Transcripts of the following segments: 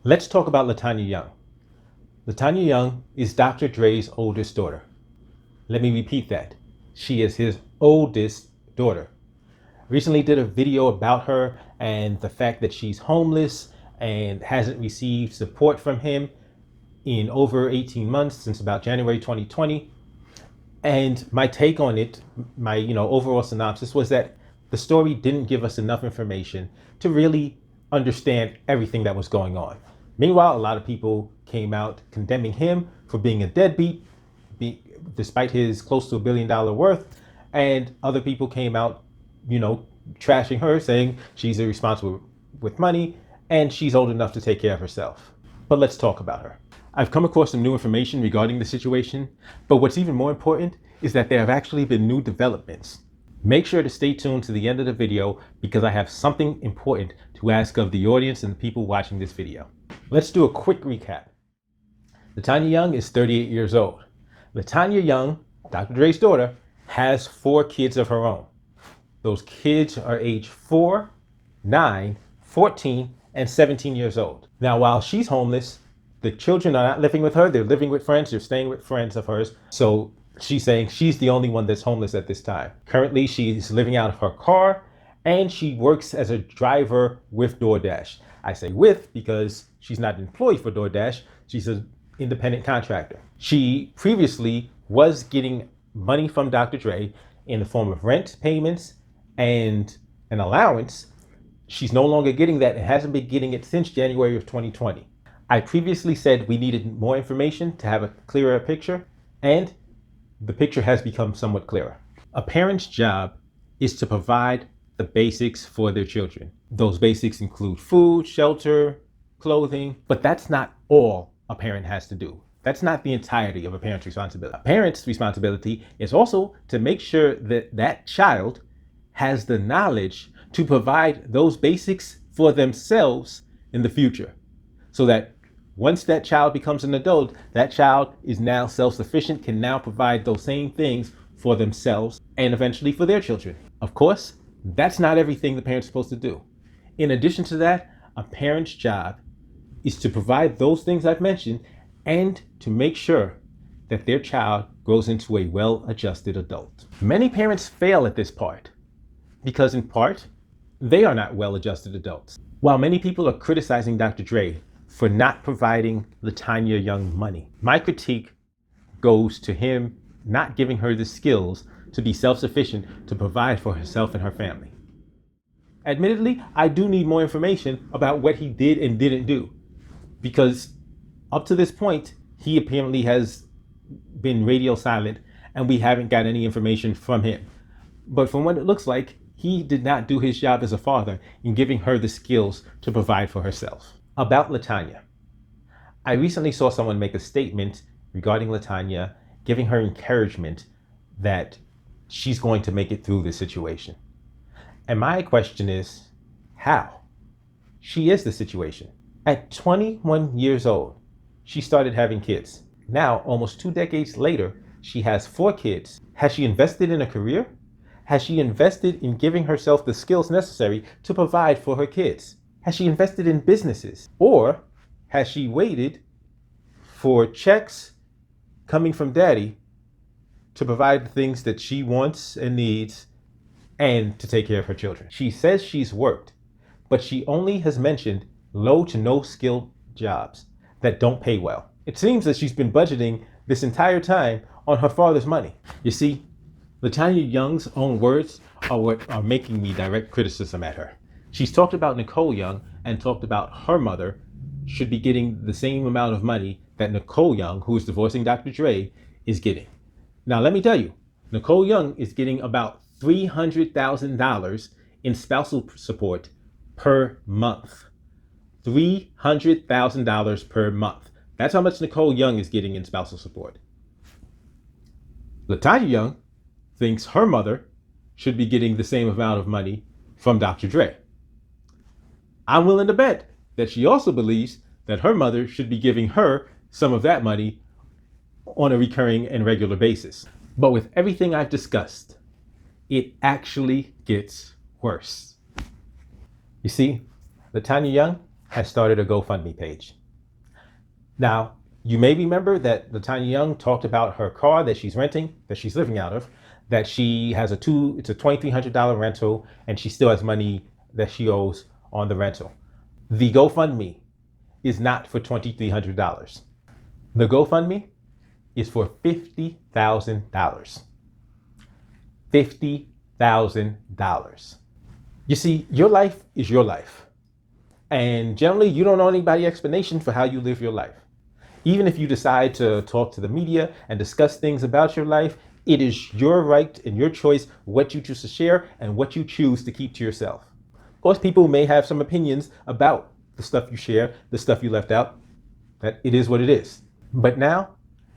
Let's talk about Latanya Young. Latanya Young is Dr. Dre's oldest daughter. Let me repeat that. She is his oldest daughter. Recently did a video about her and the fact that she's homeless and hasn't received support from him in over 18 months, since about January 2020. And my take on it, my overall synopsis was that the story didn't give us enough information to really understand everything that was going on. Meanwhile, a lot of people came out condemning him for being a deadbeat, despite his close to $1 billion worth, and other people came out, trashing her, saying she's irresponsible with money and she's old enough to take care of herself. But let's talk about her. I've come across some new information regarding the situation, but what's even more important is that there have actually been new developments. Make sure to stay tuned to the end of the video because I have something important to ask of the audience and the people watching this video. Let's do a quick recap. Latanya Young is 38 years old. Latanya Young, Dr. Dre's daughter, has 4 kids of her own. Those kids are age 4, 9, 14, and 17 years old. Now, while she's homeless, the children are not living with her. They're living with friends. They're staying with friends of hers. So she's saying she's the only one that's homeless at this time. Currently, she's living out of her car and she works as a driver with DoorDash. I say with because she's not employed for DoorDash. She's an independent contractor. She previously was getting money from Dr. Dre in the form of rent payments and an allowance. She's no longer getting that and hasn't been getting it since January of 2020. I previously said we needed more information to have a clearer picture, and the picture has become somewhat clearer. A parent's job is to provide the basics for their children. Those basics include food, shelter, clothing, but that's not all a parent has to do. That's not the entirety of a parent's responsibility. A parent's responsibility is also to make sure that that child has the knowledge to provide those basics for themselves in the future, so that once that child becomes an adult, that child is now self-sufficient, can now provide those same things for themselves and eventually for their children. Of course, that's not everything the parent's supposed to do. In addition to that, a parent's job is to provide those things I've mentioned and to make sure that their child grows into a well-adjusted adult. Many parents fail at this part because, in part, they are not well-adjusted adults. While many people are criticizing Dr. Dre for not providing Latanya Young money, my critique goes to him not giving her the skills to be self-sufficient to provide for herself and her family. Admittedly, I do need more information about what he did and didn't do, because up to this point, he apparently has been radio silent and we haven't got any information from him. But from what it looks like, he did not do his job as a father in giving her the skills to provide for herself. About Latanya. I recently saw someone make a statement regarding Latanya, giving her encouragement that she's going to make it through this situation. And my question is, how? She is the situation. At 21 years old, she started having kids. Now, almost 2 decades later, she has 4 kids. Has she invested in a career? Has she invested in giving herself the skills necessary to provide for her kids? Has she invested in businesses? Or has she waited for checks coming from daddy to provide the things that she wants and needs and to take care of her children? She says she's worked, but she only has mentioned low to no skill jobs that don't pay well. It seems that she's been budgeting this entire time on her father's money. You see, Latanya Young's own words are what are making me direct criticism at her. She's talked about Nicole Young and talked about her mother should be getting the same amount of money that Nicole Young, who is divorcing Dr. Dre, is getting. Now, let me tell you, Nicole Young is getting about $300,000 in spousal support per month. $300,000 per month. That's how much Nicole Young is getting in spousal support. Latanya Young thinks her mother should be getting the same amount of money from Dr. Dre. I'm willing to bet that she also believes that her mother should be giving her some of that money on a recurring and regular basis. But with everything I've discussed, it actually gets worse. You see, Latanya Young has started a GoFundMe page. Now, you may remember that Latanya Young talked about her car that she's renting, that she's living out of, that she has it's a $2,300 rental, and she still has money that she owes on the rental. The GoFundMe is not for $2,300. The GoFundMe is for $50,000. $50,000. You see, your life is your life. And generally, you don't know anybody's explanation for how you live your life. Even if you decide to talk to the media and discuss things about your life, it is your right and your choice what you choose to share and what you choose to keep to yourself. Of course, people may have some opinions about the stuff you share, the stuff you left out. That it is what it is. But now,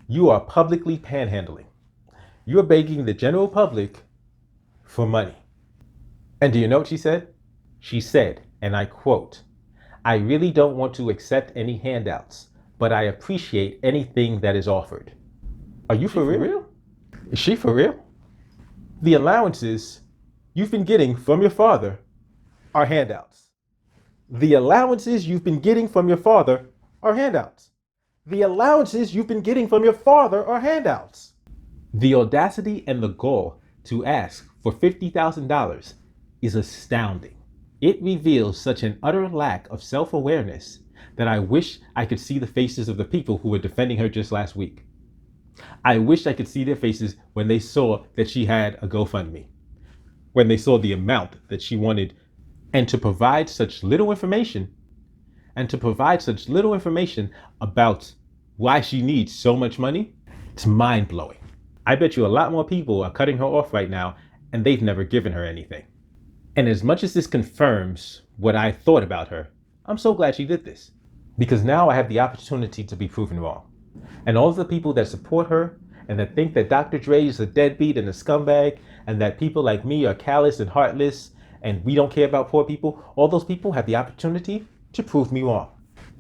you are publicly panhandling. You are begging the general public for money. And do you know what she said? She said, and I quote, "I really don't want to accept any handouts, but I appreciate anything that is offered." Are you for real? Is she for real? The allowances you've been getting from your father are handouts. The allowances you've been getting from your father are handouts. The allowances you've been getting from your father are handouts. The audacity and the gall to ask for $50,000 is astounding. It reveals such an utter lack of self-awareness that I wish I could see the faces of the people who were defending her just last week. I wish I could see their faces when they saw that she had a GoFundMe, when they saw the amount that she wanted, and to provide such little information, about why she needs so much money. It's mind-blowing. I bet you a lot more people are cutting her off right now, and they've never given her anything. And as much as this confirms what I thought about her, I'm so glad she did this, because now I have the opportunity to be proven wrong. And all of the people that support her and that think that Dr. Dre is a deadbeat and a scumbag, and that people like me are callous and heartless and we don't care about poor people, all those people have the opportunity to prove me wrong.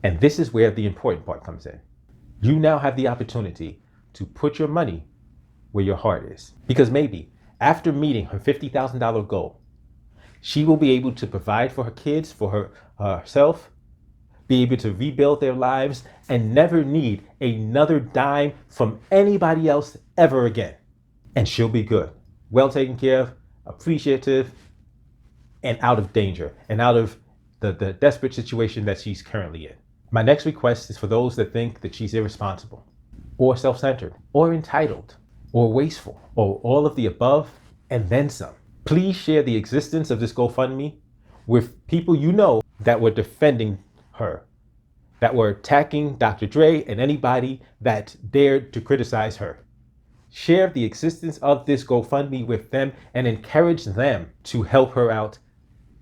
And this is where the important part comes in. You now have the opportunity to put your money where your heart is. Because maybe after meeting her $50,000 goal, she will be able to provide for her kids, for herself, be able to rebuild their lives, and never need another dime from anybody else ever again. And she'll be good, well taken care of, appreciative, and out of danger, and out of the desperate situation that she's currently in. My next request is for those that think that she's irresponsible, or self-centered, or entitled, or wasteful, or all of the above, and then some. Please share the existence of this GoFundMe with people you know that were defending her, that were attacking Dr. Dre and anybody that dared to criticize her. Share the existence of this GoFundMe with them and encourage them to help her out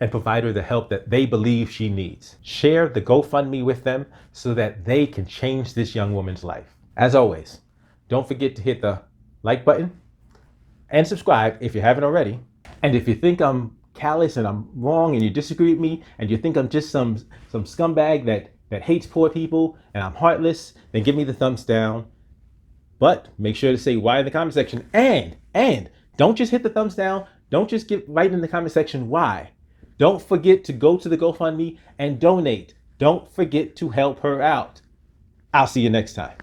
and provide her the help that they believe she needs. Share the GoFundMe with them so that they can change this young woman's life. As always, don't forget to hit the like button and subscribe if you haven't already. And if you think I'm callous and I'm wrong and you disagree with me and you think I'm just some scumbag that hates poor people and I'm heartless, then give me the thumbs down. But make sure to say why in the comment section. And don't just hit the thumbs down. Don't just write in the comment section why. Don't forget to go to the GoFundMe and donate. Don't forget to help her out. I'll see you next time.